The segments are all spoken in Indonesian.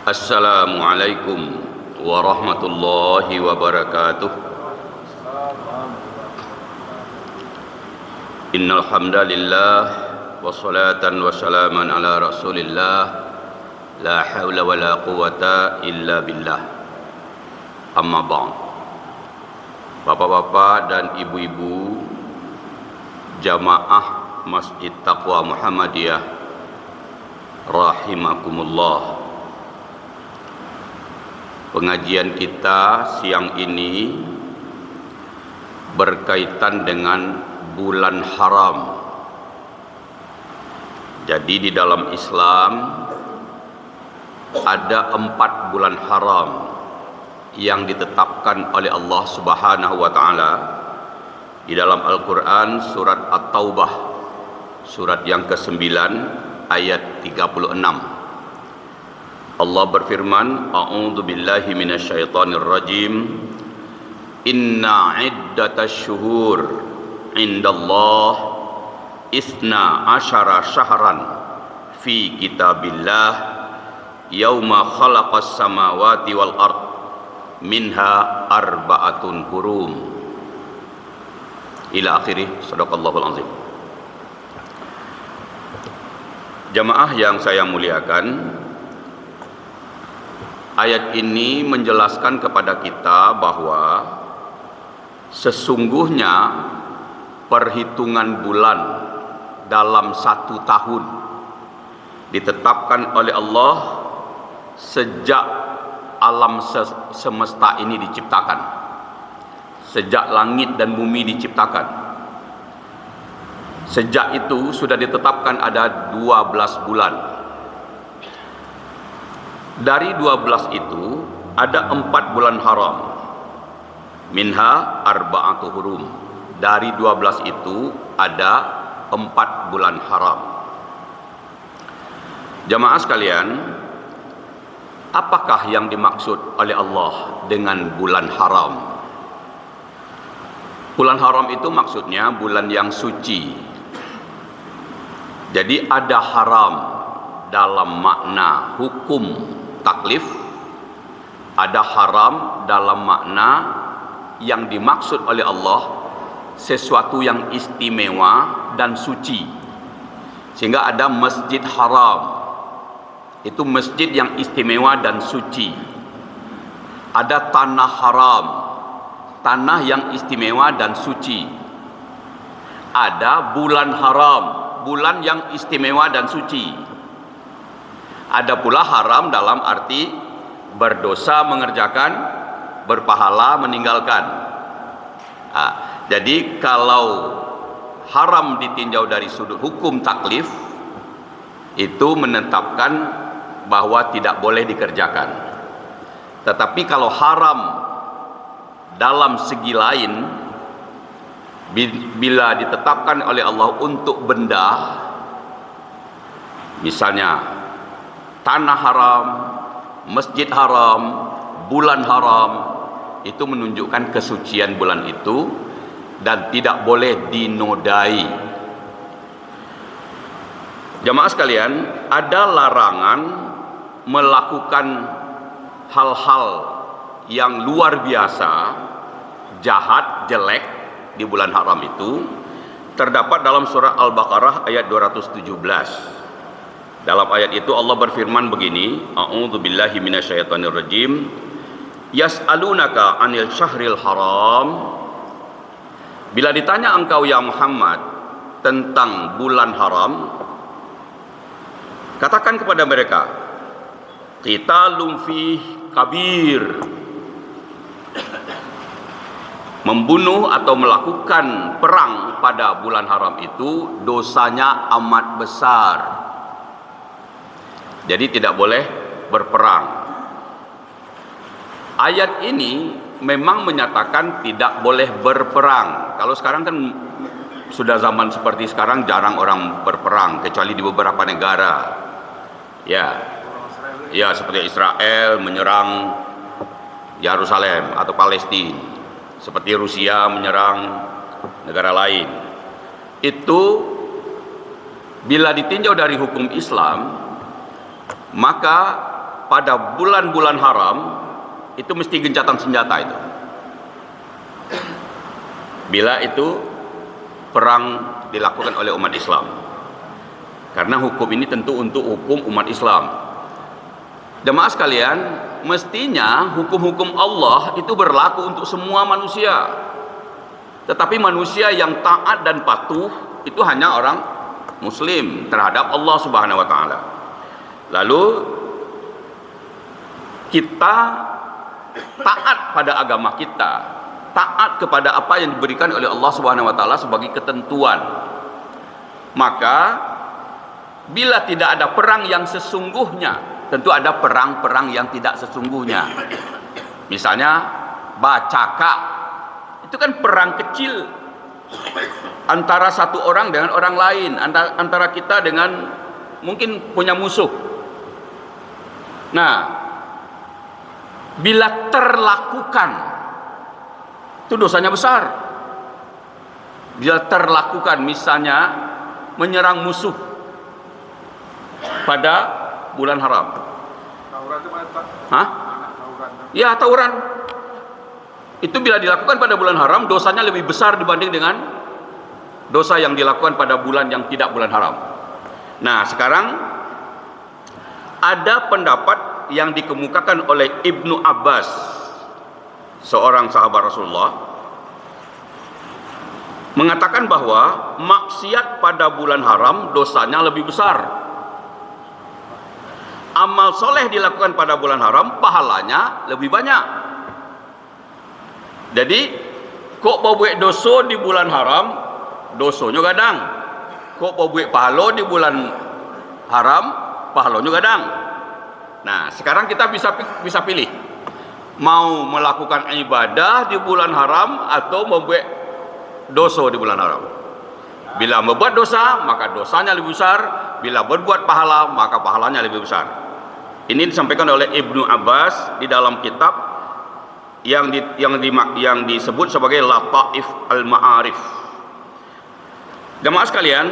Assalamualaikum warahmatullahi wabarakatuh. Innal hamdalillah wassalatan wassalaman ala Rasulillah la haula wala quwata illa billah. Amma ba'd. Bapak-bapak dan ibu-ibu jamaah Masjid Taqwa Muhammadiyah rahimakumullah. Pengajian kita siang ini berkaitan dengan bulan haram. Jadi di dalam Islam ada 4 bulan haram yang ditetapkan oleh Allah Subhanahu wa taala di dalam Al-Qur'an surat At-Taubah surat yang ke-9 ayat 36. Allah berfirman, A'udzu billahi minasyaitonir rajim. Inna iddatasy syuhur indallah isna asyara syahran fi kitabillah yauma khalaqas samawati wal ard minha arba'atun hurum ila akhirih. Shadaqallahul azim. Jamaah yang saya muliakan, ayat ini menjelaskan kepada kita bahwa sesungguhnya perhitungan bulan dalam 1 tahun ditetapkan oleh Allah sejak alam semesta ini diciptakan, sejak langit dan bumi diciptakan. Sejak itu sudah ditetapkan ada 12 bulan. Dari 12 itu ada 4 bulan haram. Minha arba'atu hurum. Dari 12 itu ada 4 bulan haram. Jamaah sekalian, apakah yang dimaksud oleh Allah dengan bulan haram? Bulan haram itu maksudnya bulan yang suci. Jadi ada haram dalam makna hukum taklif, ada haram dalam makna yang dimaksud oleh Allah sesuatu yang istimewa dan suci. Sehingga ada masjid haram, itu masjid yang istimewa dan suci. Ada tanah haram, tanah yang istimewa dan suci. Ada bulan haram, bulan yang istimewa dan suci. Ada pula haram dalam arti berdosa mengerjakan, berpahala meninggalkan. Jadi kalau haram ditinjau dari sudut hukum taklif, itu menetapkan bahwa tidak boleh dikerjakan. Tetapi kalau haram dalam segi lain, bila ditetapkan oleh Allah untuk benda, misalnya tanah haram, masjid haram, bulan haram, itu menunjukkan kesucian bulan itu dan tidak boleh dinodai. Jamaah sekalian, ada larangan melakukan hal-hal yang luar biasa, jahat, jelek di bulan haram itu terdapat dalam surah Al-Baqarah ayat 217. Dalam ayat itu Allah berfirman begini, A'udzu billahi minasyaitonir rajim. Yas'alunaka 'anil syahril haram. Bila ditanya engkau ya Muhammad tentang bulan haram, katakan kepada mereka, qitalun fih kabir. Membunuh atau melakukan perang pada bulan haram itu dosanya amat besar. Jadi tidak boleh berperang. Ayat ini memang menyatakan tidak boleh berperang. Kalau sekarang kan sudah zaman seperti sekarang jarang orang berperang kecuali di beberapa negara. Ya, seperti Israel menyerang Yerusalem atau Palestina. Seperti Rusia menyerang negara lain. Itu bila ditinjau dari hukum Islam, maka pada bulan-bulan haram itu mesti gencatan senjata itu. Bila itu perang dilakukan oleh umat Islam. Karena hukum ini tentu untuk hukum umat Islam. Jemaah sekalian, mestinya hukum-hukum Allah itu berlaku untuk semua manusia. Tetapi manusia yang taat dan patuh itu hanya orang muslim terhadap Allah Subhanahu wa taala. Lalu kita taat pada agama kita, taat kepada apa yang diberikan oleh Allah Subhanahu wa taala sebagai ketentuan. Maka bila tidak ada perang yang sesungguhnya, tentu ada perang-perang yang tidak sesungguhnya. Misalnya Bacaka, itu kan perang kecil antara satu orang dengan orang lain, antara kita dengan mungkin punya musuh. Nah, bila terlakukan itu dosanya besar. Bila terlakukan, misalnya menyerang musuh pada bulan haram. Tauran itu mana, Pak? Hah? Tauran. Ya, tauran. Itu bila dilakukan pada bulan haram, dosanya lebih besar dibanding dengan dosa yang dilakukan pada bulan yang tidak bulan haram. Nah, sekarang ada pendapat yang dikemukakan oleh Ibnu Abbas, seorang sahabat Rasulullah, mengatakan bahwa maksiat pada bulan haram dosanya lebih besar. Amal soleh dilakukan pada bulan haram, pahalanya lebih banyak. Jadi, kok mau buat dosa di bulan haram, dosonya gadang. Kok mau buat pahala di bulan haram, pahalanya gadang. Nah, sekarang kita bisa pilih. Mau melakukan ibadah di bulan haram atau membuat dosa di bulan haram. Bila membuat dosa, maka dosanya lebih besar. Bila berbuat pahala, maka pahalanya lebih besar. Ini disampaikan oleh Ibnu Abbas di dalam kitab yang disebut sebagai Lataif Al-Ma'arif. Jemaah sekalian,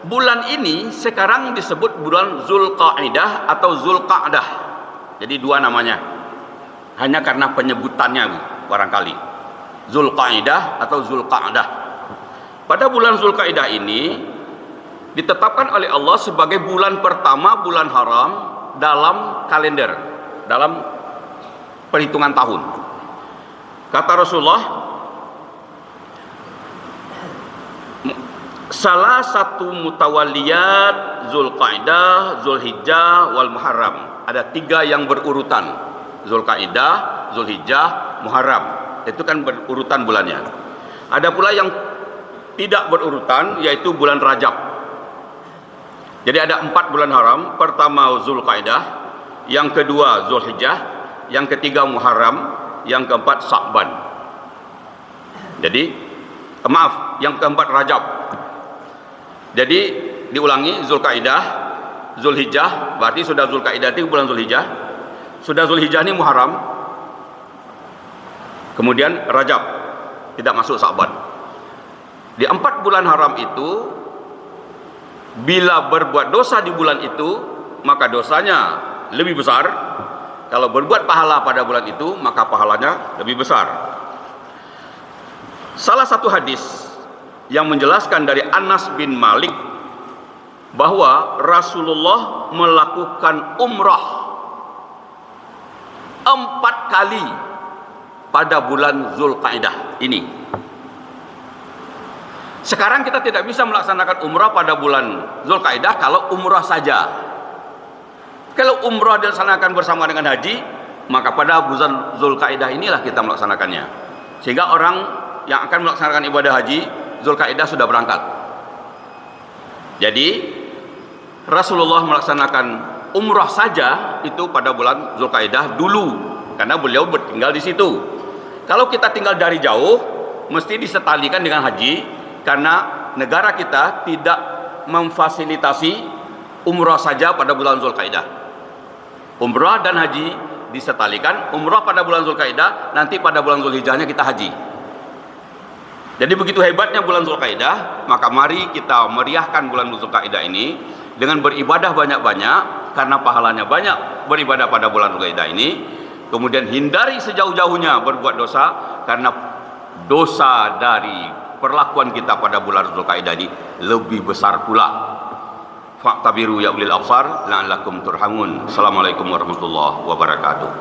bulan ini sekarang disebut bulan Zulqa'dah atau Zulqa'dah. Jadi dua namanya. Hanya karena penyebutannya barangkali. Zulqa'dah atau Zulqa'dah. Pada bulan Zulqa'dah ini ditetapkan oleh Allah sebagai bulan pertama bulan haram dalam kalender, dalam perhitungan tahun. Kata Rasulullah, salah satu mutawaliyat Zulqa'dah, Zulhijjah, wal Muharram. Ada tiga yang berurutan: Zulqa'dah, Zulhijjah, Muharram. Itu kan berurutan bulannya. Ada pula yang tidak berurutan, yaitu bulan Rajab. Jadi ada 4 bulan haram. Pertama Zulqa'dah, yang kedua Zulhijjah, yang ketiga Muharram, yang keempat Sa'ban. Jadi yang keempat Rajab. Jadi diulangi, Zulqa'dah, Zulhijjah, berarti sudah Zulqa'dah itu bulan Zulhijjah, sudah Zulhijjah ini Muharram, kemudian Rajab, tidak masuk Sa'ban. Di 4 bulan haram itu, bila berbuat dosa di bulan itu, maka dosanya lebih besar. Kalau berbuat pahala pada bulan itu, maka pahalanya lebih besar. Salah satu hadis yang menjelaskan dari Anas bin Malik bahwa Rasulullah melakukan umrah 4 kali pada bulan Zulqa'dah ini. Sekarang kita tidak bisa melaksanakan umrah pada bulan Zulqa'dah kalau umrah saja. Kalau umrah dilaksanakan bersama dengan haji, maka pada bulan Zulqa'dah inilah kita melaksanakannya. Sehingga orang yang akan melaksanakan ibadah haji, Zulqa'dah sudah berangkat. Jadi Rasulullah melaksanakan umrah saja itu pada bulan Zulqa'dah dulu, karena beliau bertinggal di situ. Kalau kita tinggal dari jauh, mesti disetalikan dengan haji, karena negara kita tidak memfasilitasi umrah saja pada bulan Zulqa'dah. Umrah dan haji disetalikan. Umrah pada bulan Zulqa'dah, nanti pada bulan Zulhijjahnya kita haji. Jadi begitu hebatnya bulan Zulqa'dah, maka mari kita meriahkan bulan Zulqa'dah ini dengan beribadah banyak-banyak, karena pahalanya banyak beribadah pada bulan Dzulqa'dah ini. Kemudian hindari sejauh-jauhnya berbuat dosa, karena dosa dari perlakuan kita pada bulan Dzulqa'dah ini lebih besar pula. Fa'tabiru ya ulil absar la'allakum turhamun. Assalamualaikum warahmatullahi wabarakatuh.